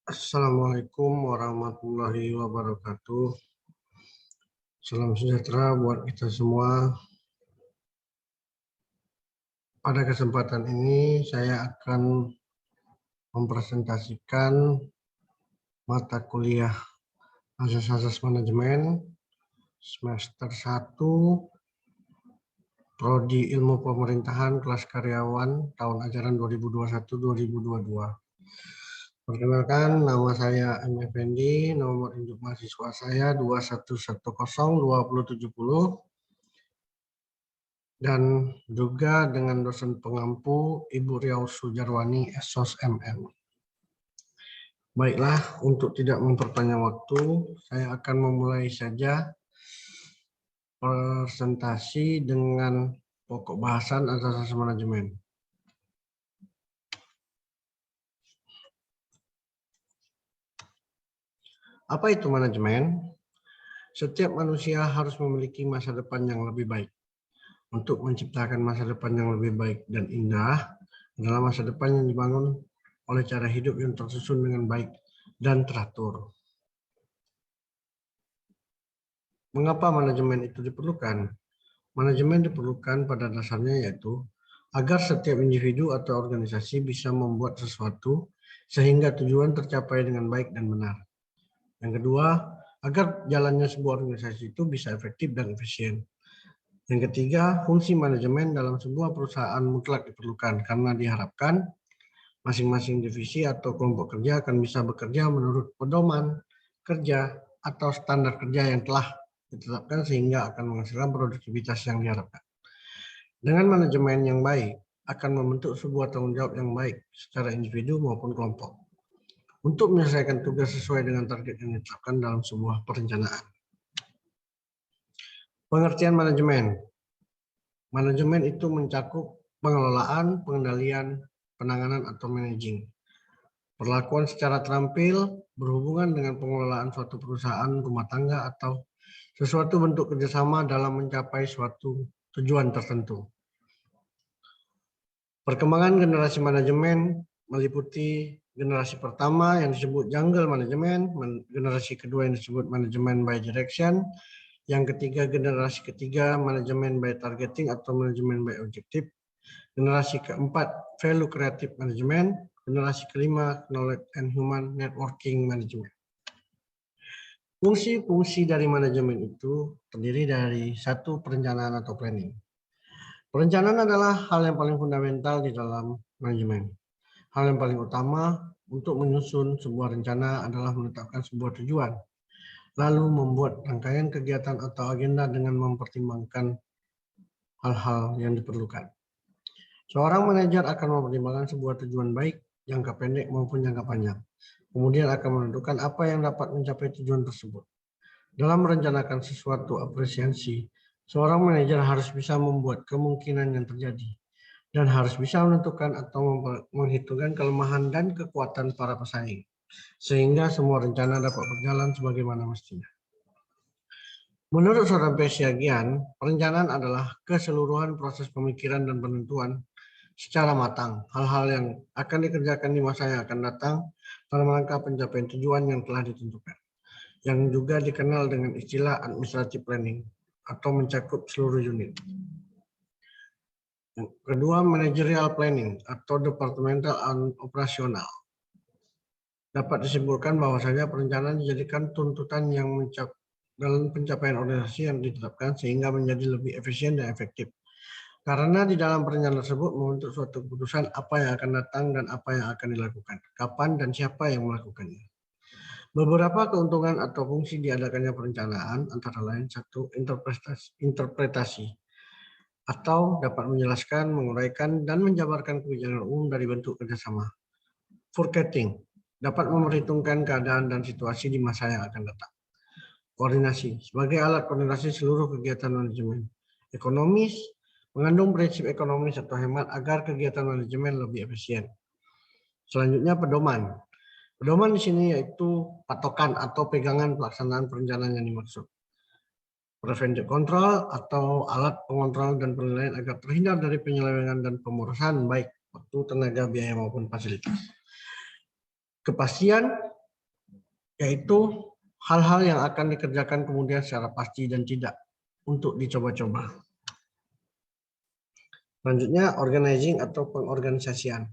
Assalamualaikum warahmatullahi wabarakatuh. Salam sejahtera buat kita semua. Pada kesempatan ini saya akan mempresentasikan mata kuliah Asas-Asas Manajemen semester 1 Prodi Ilmu Pemerintahan kelas karyawan tahun ajaran 2021-2022. Perkenalkan, nama saya M. Effendi, nomor induk mahasiswa saya 21102070, dan juga dengan dosen pengampu Ibu Riau Sujarwani, SOS MM. Baiklah, untuk tidak memperpanjang waktu, saya akan memulai saja presentasi dengan pokok bahasan asas-asas manajemen. Apa itu manajemen? Setiap manusia harus memiliki masa depan yang lebih baik. Untuk menciptakan masa depan yang lebih baik dan indah adalah masa depan yang dibangun oleh cara hidup yang tersusun dengan baik dan teratur. Mengapa manajemen itu diperlukan? Manajemen diperlukan pada dasarnya yaitu agar setiap individu atau organisasi bisa membuat sesuatu sehingga tujuan tercapai dengan baik dan benar. Yang kedua, agar jalannya sebuah organisasi itu bisa efektif dan efisien. Yang ketiga, fungsi manajemen dalam sebuah perusahaan mutlak diperlukan karena diharapkan masing-masing divisi atau kelompok kerja akan bisa bekerja menurut pedoman kerja atau standar kerja yang telah ditetapkan sehingga akan menghasilkan produktivitas yang diharapkan. Dengan manajemen yang baik akan membentuk sebuah tanggung jawab yang baik secara individu maupun kelompok untuk menyelesaikan tugas sesuai dengan target yang ditetapkan dalam sebuah perencanaan. Pengertian manajemen. Manajemen itu mencakup pengelolaan, pengendalian, penanganan atau managing. Perlakuan secara terampil berhubungan dengan pengelolaan suatu perusahaan, rumah tangga, atau sesuatu bentuk kerjasama dalam mencapai suatu tujuan tertentu. Perkembangan generasi manajemen meliputi generasi pertama yang disebut jungle management, generasi kedua yang disebut manajemen by direction, yang ketiga generasi ketiga manajemen by targeting atau manajemen by objective, generasi keempat value creative management, generasi kelima knowledge and human networking management. Fungsi-fungsi dari manajemen itu terdiri dari satu, perencanaan atau planning. Perencanaan adalah hal yang paling fundamental di dalam manajemen. Hal yang paling utama untuk menyusun sebuah rencana adalah menetapkan sebuah tujuan, lalu membuat rangkaian kegiatan atau agenda dengan mempertimbangkan hal-hal yang diperlukan. Seorang manajer akan mempertimbangkan sebuah tujuan baik, jangka pendek maupun jangka panjang. Kemudian akan menentukan apa yang dapat mencapai tujuan tersebut. Dalam merencanakan sesuatu apresiasi, seorang manajer harus bisa membuat kemungkinan yang terjadi dan harus bisa menentukan atau menghitungkan kelemahan dan kekuatan para pesaing, sehingga semua rencana dapat berjalan sebagaimana mestinya. Menurut seorang Pesyagian, perencanaan adalah keseluruhan proses pemikiran dan penentuan secara matang hal-hal yang akan dikerjakan di masa yang akan datang dalam rangka pencapaian tujuan yang telah ditentukan, yang juga dikenal dengan istilah administrative planning atau mencakup seluruh unit. Kedua, managerial planning atau departmental and operasional. Dapat disimpulkan bahwasanya perencanaan dijadikan tuntutan yang dalam pencapaian organisasi yang ditetapkan sehingga menjadi lebih efisien dan efektif. Karena di dalam perencanaan tersebut membentuk suatu keputusan apa yang akan datang dan apa yang akan dilakukan, kapan dan siapa yang melakukannya. Beberapa keuntungan atau fungsi diadakannya perencanaan antara lain satu, interpretasi atau dapat menjelaskan, menguraikan, dan menjabarkan kebijakan umum dari bentuk kerjasama. Forecasting dapat memperhitungkan keadaan dan situasi di masa yang akan datang. Koordinasi sebagai alat koordinasi seluruh kegiatan manajemen. Ekonomis mengandung prinsip ekonomis atau hemat agar kegiatan manajemen lebih efisien. Selanjutnya pedoman. Pedoman di sini yaitu patokan atau pegangan pelaksanaan perencanaan yang dimaksud. Preventive control atau alat pengontrol dan penilaian agar terhindar dari penyelewengan dan pemborosan baik waktu, tenaga, biaya maupun fasilitas. Kepastian yaitu hal-hal yang akan dikerjakan kemudian secara pasti dan tidak untuk dicoba-coba. Selanjutnya, organizing atau pengorganisasian.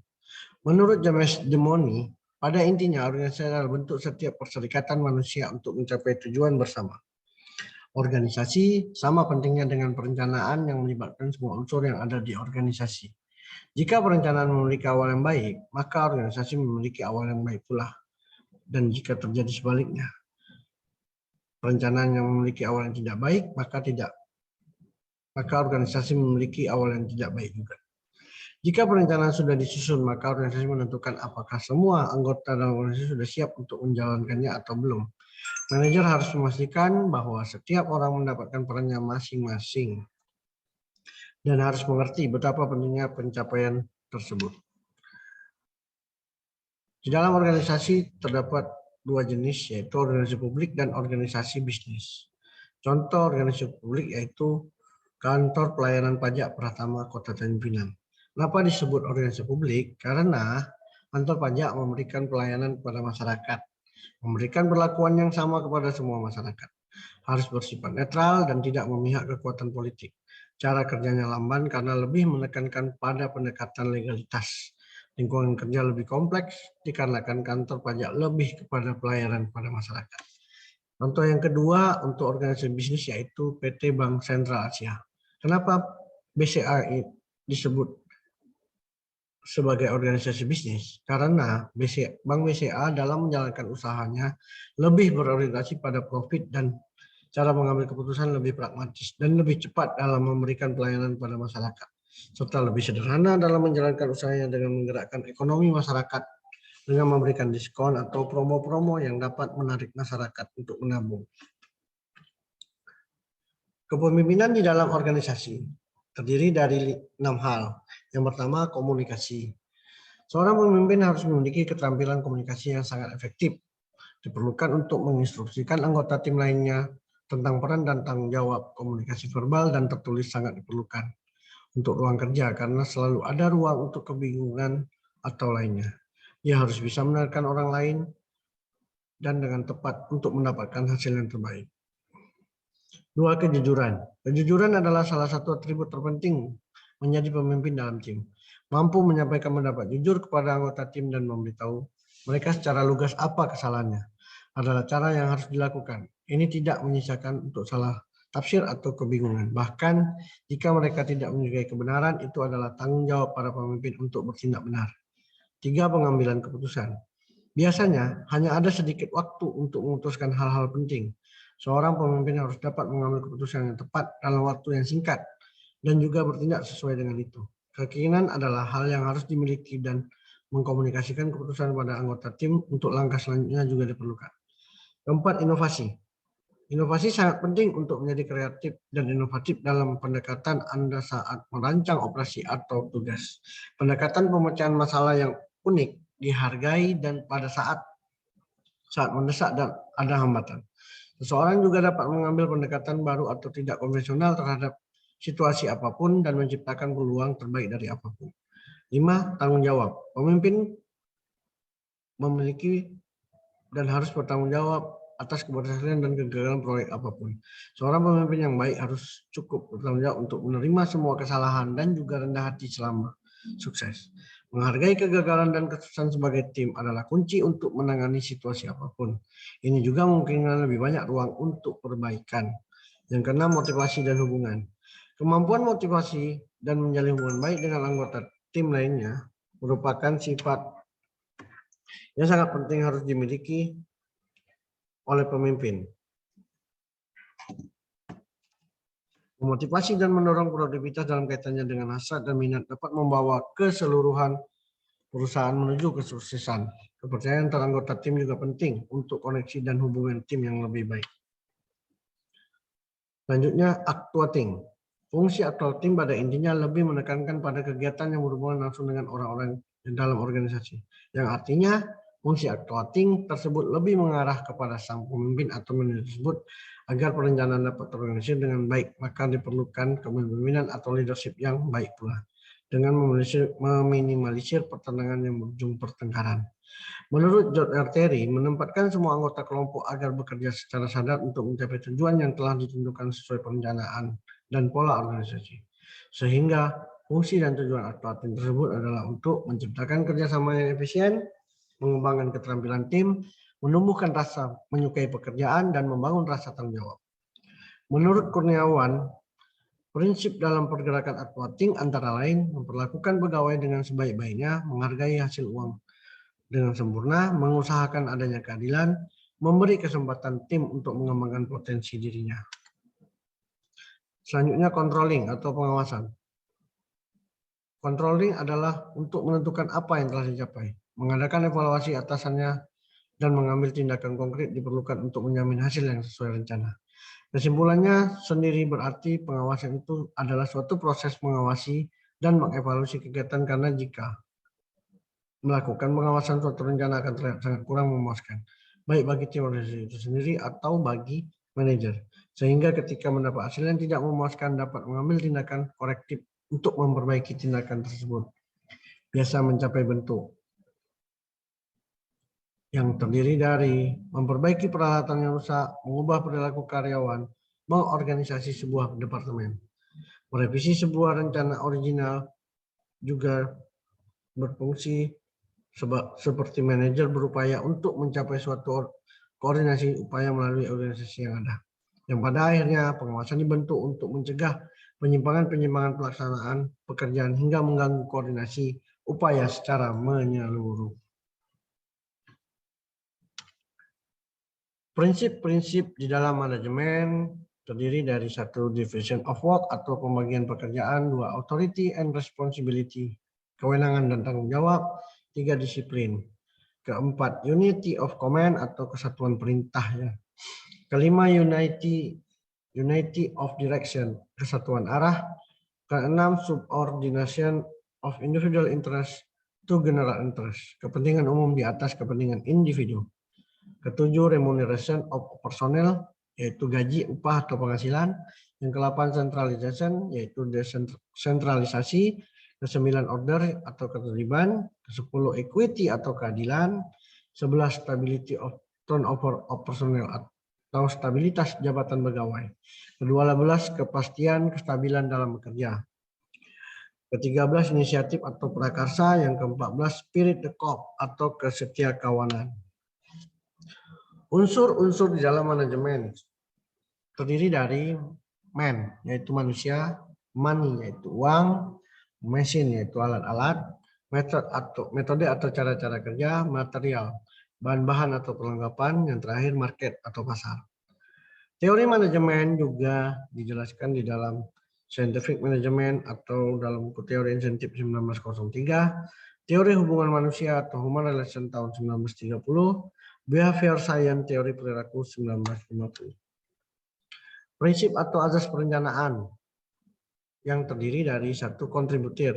Menurut James Demoni, pada intinya organisasi adalah bentuk setiap perserikatan manusia untuk mencapai tujuan bersama. Organisasi sama pentingnya dengan perencanaan yang melibatkan semua unsur yang ada di organisasi. Jika perencanaan memiliki awal yang baik, maka organisasi memiliki awal yang baik pula. Dan jika terjadi sebaliknya, perencanaan yang memiliki awal yang tidak baik, maka organisasi memiliki awal yang tidak baik juga. Jika perencanaan sudah disusun, maka organisasi menentukan apakah semua anggota dalam organisasi sudah siap untuk menjalankannya atau belum. Manajer harus memastikan bahwa setiap orang mendapatkan perannya masing-masing dan harus mengerti betapa pentingnya pencapaian tersebut. Di dalam organisasi terdapat dua jenis, yaitu organisasi publik dan organisasi bisnis. Contoh organisasi publik yaitu Kantor Pelayanan Pajak Pratama Kota Tanjung Pinang. Kenapa disebut organisasi publik? Karena kantor pajak memberikan pelayanan kepada masyarakat, memberikan perlakuan yang sama kepada semua masyarakat, harus bersifat netral dan tidak memihak kekuatan politik. Cara kerjanya lamban karena lebih menekankan pada pendekatan legalitas. Lingkungan kerja lebih kompleks dikarenakan kantor pajak lebih kepada pelayanan kepada masyarakat. Contoh yang kedua untuk organisasi bisnis yaitu PT Bank Sentral Asia. Kenapa BCA disebut sebagai organisasi bisnis? Karena Bank BCA dalam menjalankan usahanya lebih berorientasi pada profit dan cara mengambil keputusan lebih pragmatis dan lebih cepat dalam memberikan pelayanan pada masyarakat, serta lebih sederhana dalam menjalankan usahanya dengan menggerakkan ekonomi masyarakat dengan memberikan diskon atau promo-promo yang dapat menarik masyarakat untuk menabung. Kepemimpinan di dalam organisasi terdiri dari 6 hal. Yang pertama, komunikasi. Seorang pemimpin harus memiliki keterampilan komunikasi yang sangat efektif. Diperlukan untuk menginstruksikan anggota tim lainnya tentang peran dan tanggung jawab. Komunikasi verbal dan tertulis sangat diperlukan untuk ruang kerja karena selalu ada ruang untuk kebingungan atau lainnya. Ia harus bisa mendengarkan orang lain dan dengan tepat untuk mendapatkan hasil yang terbaik. 2. Kejujuran. Kejujuran adalah salah satu atribut terpenting menjadi pemimpin dalam tim. Mampu menyampaikan pendapat jujur kepada anggota tim dan memberitahu mereka secara lugas apa kesalahannya adalah cara yang harus dilakukan. Ini tidak menyisakan untuk salah tafsir atau kebingungan. Bahkan jika mereka tidak menyukai kebenaran, itu adalah tanggung jawab para pemimpin untuk bertindak benar. 3. Pengambilan keputusan. Biasanya hanya ada sedikit waktu untuk memutuskan hal-hal penting. Seorang pemimpin harus dapat mengambil keputusan yang tepat dalam waktu yang singkat dan juga bertindak sesuai dengan itu. Keinginan adalah hal yang harus dimiliki dan mengkomunikasikan keputusan pada anggota tim untuk langkah selanjutnya juga diperlukan. 4. Inovasi. Inovasi sangat penting untuk menjadi kreatif dan inovatif dalam pendekatan Anda saat merancang operasi atau tugas. Pendekatan pemecahan masalah yang unik dihargai dan pada saat mendesak dan ada hambatan. Seseorang juga dapat mengambil pendekatan baru atau tidak konvensional terhadap situasi apapun dan menciptakan peluang terbaik dari apapun. 5. Tanggung jawab. Pemimpin memiliki dan harus bertanggung jawab atas keberhasilan dan kegagalan proyek apapun. Seorang pemimpin yang baik harus cukup bertanggung jawab untuk menerima semua kesalahan dan juga rendah hati selama sukses. Menghargai kegagalan dan kesuksesan sebagai tim adalah kunci untuk menangani situasi apapun. Ini juga memungkinkan lebih banyak ruang untuk perbaikan. Yang keenam, motivasi dan hubungan. Kemampuan motivasi dan menjalin hubungan baik dengan anggota tim lainnya merupakan sifat yang sangat penting harus dimiliki oleh pemimpin. Memotivasi dan mendorong produktivitas dalam kaitannya dengan hasrat dan minat dapat membawa keseluruhan perusahaan menuju kesuksesan. Kepercayaan antar anggota tim juga penting untuk koneksi dan hubungan tim yang lebih baik. Selanjutnya, actuating. Fungsi aktor tim pada intinya lebih menekankan pada kegiatan yang berhubungan langsung dengan orang-orang di dalam organisasi. Yang artinya, fungsi actuating tersebut lebih mengarah kepada sang pemimpin atau manajer tersebut agar perencanaan dapat terorganisir dengan baik, maka diperlukan kepemimpinan atau leadership yang baik pula. dengan meminimalisir pertentangan yang berujung pertengkaran. Menurut George R. Terry, menempatkan semua anggota kelompok agar bekerja secara sadar untuk mencapai tujuan yang telah ditentukan sesuai perencanaan dan pola organisasi. Sehingga fungsi dan tujuan atau tim tersebut adalah untuk menciptakan kerjasama yang efisien, mengembangkan keterampilan tim, menumbuhkan rasa menyukai pekerjaan, dan membangun rasa tanggung jawab. Menurut Kurniawan, prinsip dalam pergerakan advocating antara lain memperlakukan pegawai dengan sebaik-baiknya, menghargai hasil uang dengan sempurna, mengusahakan adanya keadilan, memberi kesempatan tim untuk mengembangkan potensi dirinya. Selanjutnya controlling atau pengawasan. Controlling adalah untuk menentukan apa yang telah dicapai, mengadakan evaluasi atasannya, dan mengambil tindakan konkret diperlukan untuk menjamin hasil yang sesuai rencana. Kesimpulannya sendiri berarti pengawasan itu adalah suatu proses mengawasi dan mengevaluasi kegiatan, karena jika melakukan pengawasan suatu rencana akan terlihat sangat kurang memuaskan, baik bagi tim organisasi itu sendiri atau bagi manajer. Sehingga ketika mendapat hasil yang tidak memuaskan, dapat mengambil tindakan korektif untuk memperbaiki tindakan tersebut. Biasa mencapai bentuk yang terdiri dari memperbaiki peralatan yang rusak, mengubah perilaku karyawan, mengorganisasi sebuah departemen, merevisi sebuah rencana original, juga berfungsi seperti manajer berupaya untuk mencapai suatu koordinasi upaya melalui organisasi yang ada. Yang pada akhirnya pengawasan dibentuk untuk mencegah penyimpangan-penyimpangan pelaksanaan pekerjaan hingga mengganggu koordinasi upaya secara menyeluruh. Prinsip-prinsip di dalam manajemen terdiri dari 1. Division of work atau pembagian pekerjaan, 2. Authority and responsibility, kewenangan dan tanggung jawab, 3. Disiplin, 4. Unity of command atau kesatuan perintah, ya. 5. Unity of direction, kesatuan arah. 6. Subordination of individual interest to general interest, kepentingan umum di atas kepentingan individu. 7. Remuneration of personnel, yaitu gaji, upah atau penghasilan. Yang 8. Centralization, yaitu desentralisasi. 9. Order atau ketertiban. 10. Equity atau keadilan. 11. Stability of turnover of personnel atau stabilitas jabatan pegawai. 12. Kepastian kestabilan dalam bekerja. 13. Inisiatif atau prakarsa. Yang 14. Spirit the corps atau kesetiakawanan. Unsur-unsur di dalam manajemen terdiri dari man, yaitu manusia, money, yaitu uang, machine, yaitu alat-alat, metode atau cara-cara kerja, material, bahan-bahan atau perlengkapan, yang terakhir market atau pasar. Teori manajemen juga dijelaskan di dalam Scientific Management atau dalam buku teori insentif 1903, teori hubungan manusia atau Human Relation tahun 1930, Behavior Science teori perilaku 1950. Prinsip atau azas perencanaan yang terdiri dari 1. Kontributir,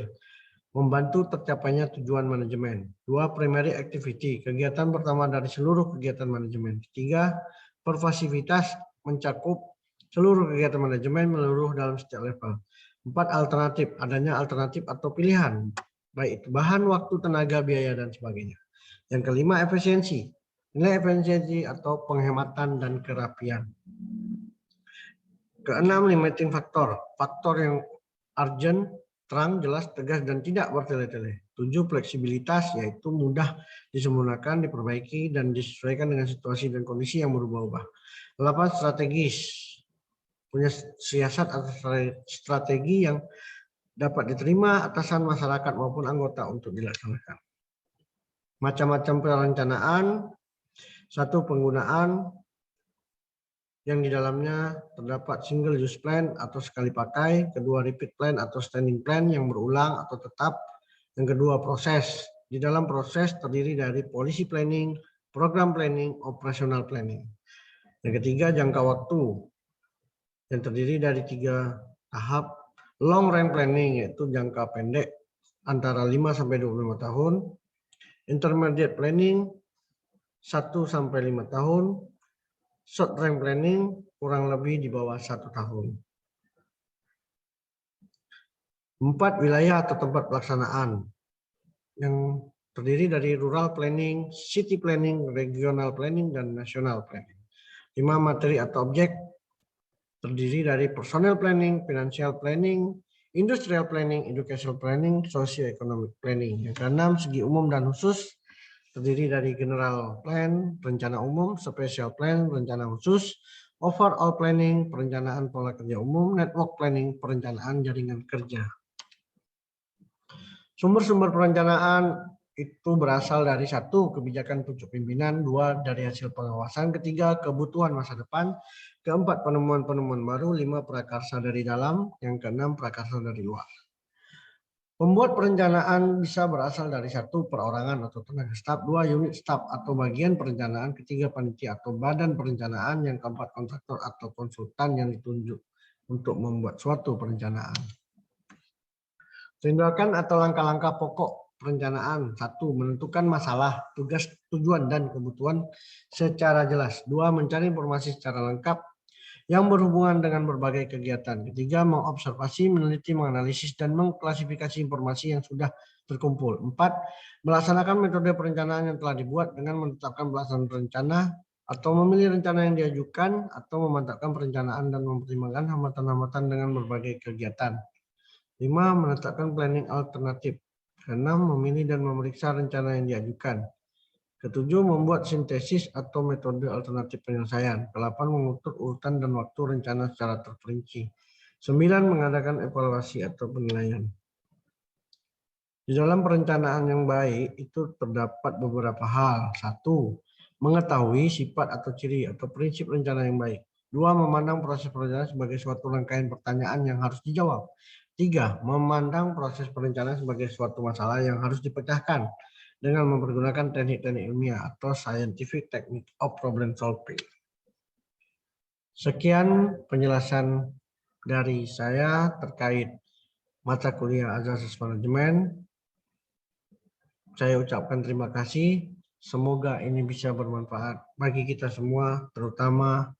membantu tercapainya tujuan manajemen. 2. Primary activity, kegiatan pertama dari seluruh kegiatan manajemen. 3. Pervasivitas, mencakup seluruh kegiatan manajemen menyeluruh dalam setiap level. 4. Alternatif, adanya alternatif atau pilihan, baik itu bahan, waktu, tenaga, biaya, dan sebagainya. Yang kelima, efisiensi, nilai efisiensi atau penghematan dan kerapian. Keenam, limiting factor, faktor yang urgent, terang, jelas, tegas, dan tidak bertele-tele. 7. Fleksibilitas, yaitu mudah disempurnakan, diperbaiki, dan disesuaikan dengan situasi dan kondisi yang berubah-ubah. 8. Strategis, punya siasat atau strategi yang dapat diterima atasan, masyarakat, maupun anggota untuk dilaksanakan. Macam-macam perencanaan. 1. Penggunaan, yang di dalamnya terdapat single use plan atau sekali pakai. 2. Repeat plan atau standing plan yang berulang atau tetap. Yang kedua, proses. Di dalam proses terdiri dari policy planning, program planning, operational planning. Yang ketiga, jangka waktu, yang terdiri dari 3 tahap. Long range planning, yaitu jangka pendek antara 5-25 tahun. Intermediate planning 1-5 tahun. Short range planning kurang lebih di bawah 1 tahun. 4 wilayah atau tempat pelaksanaan yang terdiri dari rural planning, city planning, regional planning, dan national planning. 5 materi atau objek terdiri dari personal planning, financial planning, industrial planning, educational planning, socio-economic planning. Yang keenam, segi umum dan khusus terdiri dari general plan, rencana umum, special plan, rencana khusus, overall planning, perencanaan pola kerja umum, network planning, perencanaan jaringan kerja. Sumber-sumber perencanaan itu berasal dari 1, kebijakan pucuk pimpinan, 2, dari hasil pengawasan, ketiga, kebutuhan masa depan, keempat, penemuan-penemuan baru, 5, prakarsa dari dalam, yang keenam, prakarsa dari luar. Pembuat perencanaan bisa berasal dari 1, perorangan atau tenaga staf, 2, unit staf atau bagian perencanaan, ketiga, panitia atau badan perencanaan, yang keempat, kontraktor atau konsultan yang ditunjuk untuk membuat suatu perencanaan. Tindakan atau langkah-langkah pokok perencanaan. 1, menentukan masalah, tugas, tujuan, dan kebutuhan secara jelas. 2, mencari informasi secara lengkap yang berhubungan dengan berbagai kegiatan. Ketiga, mengobservasi, meneliti, menganalisis, dan mengklasifikasi informasi yang sudah terkumpul. 4, melaksanakan metode perencanaan yang telah dibuat dengan menetapkan pelaksanaan rencana atau memilih rencana yang diajukan atau memantapkan perencanaan dan mempertimbangkan hambatan-hambatan dengan berbagai kegiatan. 5, menetapkan planning alternatif. 6, memilih dan memeriksa rencana yang diajukan. Ketujuh, membuat sintesis atau metode alternatif penyelesaian. 8, mengutur urutan dan waktu rencana secara terperinci. 9, mengadakan evaluasi atau penilaian. Di dalam perencanaan yang baik itu terdapat beberapa hal. 1, mengetahui sifat atau ciri atau prinsip rencana yang baik. 2, memandang proses perencanaan sebagai suatu rangkaian pertanyaan yang harus dijawab. 3, memandang proses perencanaan sebagai suatu masalah yang harus dipecahkan dengan mempergunakan teknik-teknik ilmiah atau scientific technique of problem solving. Sekian penjelasan dari saya terkait mata kuliah Azas Manajemen. Saya ucapkan terima kasih. Semoga ini bisa bermanfaat bagi kita semua, terutama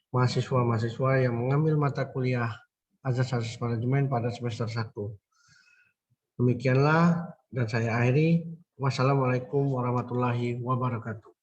mahasiswa-mahasiswa yang mengambil mata kuliah Azas Manajemen pada semester 1. Demikianlah dan saya akhiri. Wassalamualaikum warahmatullahi wabarakatuh.